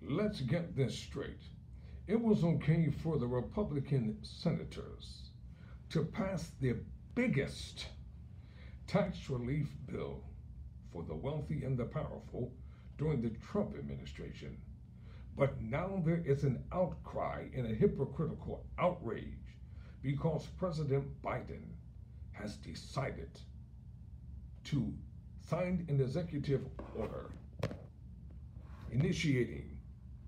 Let's get this straight. It was okay for the Republican senators to pass their biggest tax relief bill for the wealthy and the powerful during the Trump administration. But now there is an outcry and a hypocritical outrage because President Biden has decided to sign an executive order initiating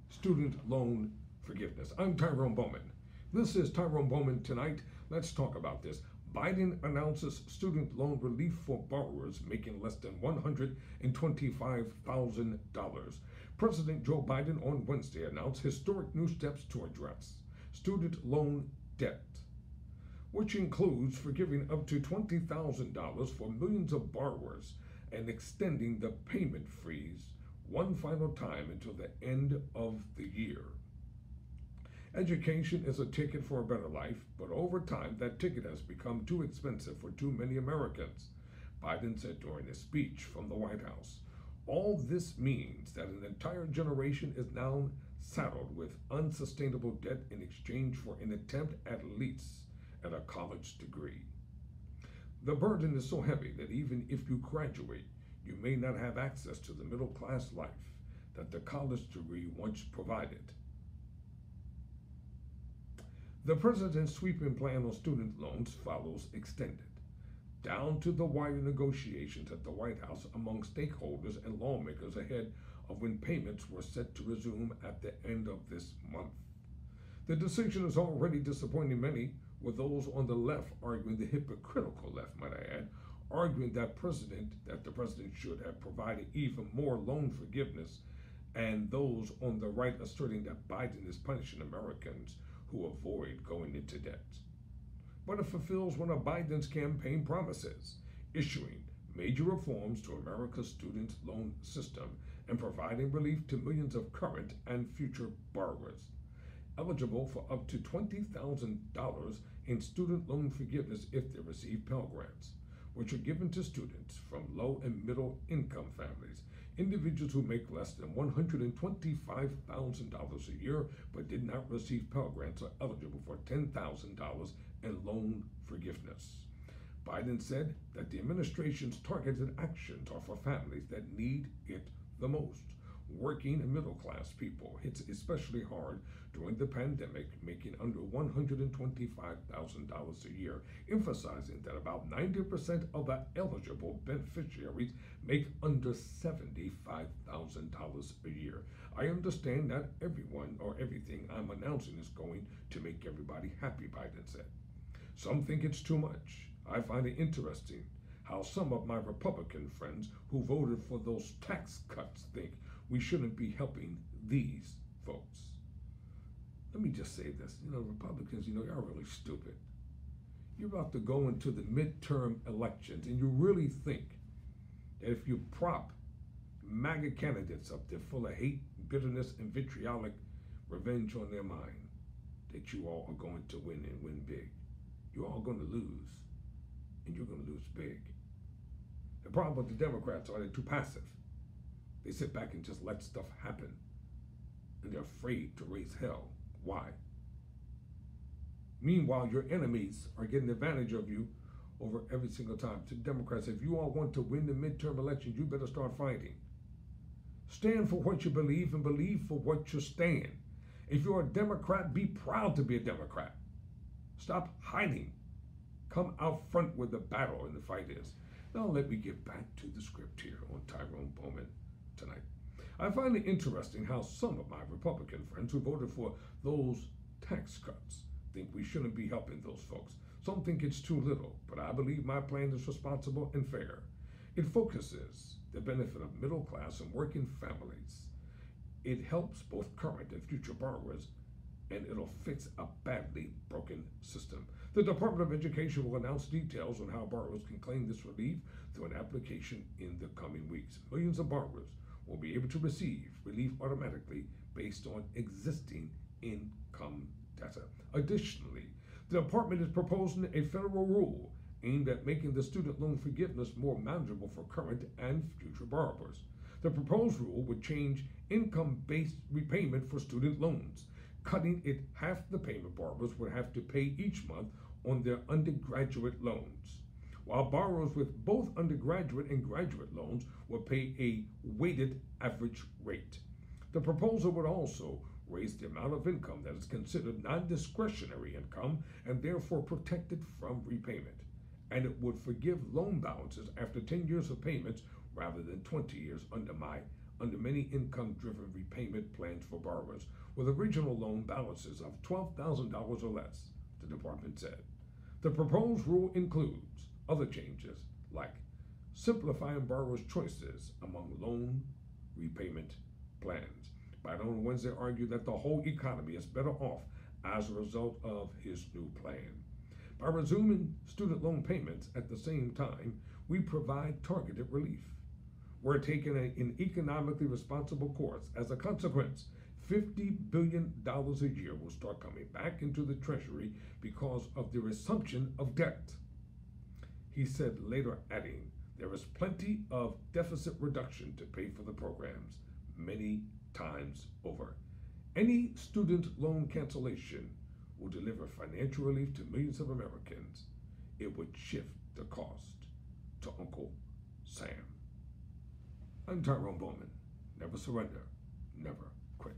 student loan forgiveness. I'm Tyrone Bowman. This is Tyrone Bowman Tonight. Let's talk about this. Biden announces student loan relief for borrowers making less than $125,000. President Joe Biden on Wednesday announced historic new steps to address student loan debt, which includes forgiving up to $20,000 for millions of borrowers and extending the payment freeze one final time until the end of the year. Education is a ticket for a better life, but over time that ticket has become too expensive for too many Americans, Biden said during a speech from the White House. All this means that an entire generation is now saddled with unsustainable debt in exchange for an attempt at least at a college degree. The burden is so heavy that even if you graduate, you may not have access to the middle class life that the college degree once provided. The president's sweeping plan on student loans follows extended, down to the wire negotiations at the White House among stakeholders and lawmakers ahead of when payments were set to resume at the end of this month. The decision is already disappointing many, with those on the left arguing, the hypocritical left, might I add, arguing that the president should have provided even more loan forgiveness, and those on the right asserting that Biden is punishing Americans who avoid going into debt. But it fulfills one of Biden's campaign promises, issuing major reforms to America's student loan system and providing relief to millions of current and future borrowers eligible for up to $20,000 in student loan forgiveness if they receive Pell Grants, which are given to students from low and middle income families. Individuals who make less than $125,000 a year but did not receive Pell Grants are eligible for $10,000 in loan forgiveness. Biden said that the administration's targeted actions are for families that need it the most. Working and middle class people hits especially hard during the pandemic, making under $125,000 a year, emphasizing that about 90% of the eligible beneficiaries make under $75,000 a year. I understand not everyone or everything I'm announcing is going to make everybody happy, Biden said. Some think it's too much. I find it interesting how some of my Republican friends who voted for those tax cuts think we shouldn't be helping these folks. Let me just say this. Republicans, you're really stupid. You're about to go into the midterm elections, and you really think that if you prop MAGA candidates up there full of hate, bitterness, and vitriolic revenge on their mind, that you all are going to win and win big. You're all going to lose, and you're going to lose big. The problem with the Democrats are they're too passive. They sit back and just let stuff happen, and they're afraid to raise hell. Why? Meanwhile, your enemies are getting advantage of you over every single time. To Democrats, if you all want to win the midterm elections, you better start fighting. Stand for what you believe and believe for what you stand. If you're a Democrat, be proud to be a Democrat. Stop hiding. Come out front where the battle and the fight is. Now let me get back to the script here on Tyrone Bowman Tonight. I find it interesting how some of my Republican friends who voted for those tax cuts think we shouldn't be helping those folks. Some think it's too little, but I believe my plan is responsible and fair. It focuses the benefit of middle class and working families. It helps both current and future borrowers, and it'll fix a badly broken system. The Department of Education will announce details on how borrowers can claim this relief through an application in the coming weeks. Millions of borrowers will be able to receive relief automatically based on existing income data. Additionally, the department is proposing a federal rule aimed at making the student loan forgiveness more manageable for current and future borrowers. The proposed rule would change income-based repayment for student loans, cutting it half the payment borrowers would have to pay each month on their undergraduate loans, while borrowers with both undergraduate and graduate loans would pay a weighted average rate. The proposal would also raise the amount of income that is considered non-discretionary income and therefore protected from repayment, and it would forgive loan balances after 10 years of payments rather than 20 years under many income-driven repayment plans for borrowers with original loan balances of $12,000 or less, the department said. The proposed rule includes other changes like simplifying borrowers' choices among loan repayment plans. Biden on Wednesday argued that the whole economy is better off as a result of his new plan. By resuming student loan payments at the same time, we provide targeted relief. We're taking an economically responsible course. As a consequence, $50 billion a year will start coming back into the Treasury because of the resumption of debt. He said, later adding, there is plenty of deficit reduction to pay for the programs many times over. Any student loan cancellation will deliver financial relief to millions of Americans. It would shift the cost to Uncle Sam. I'm Tyrone Bowman. Never surrender, never quit.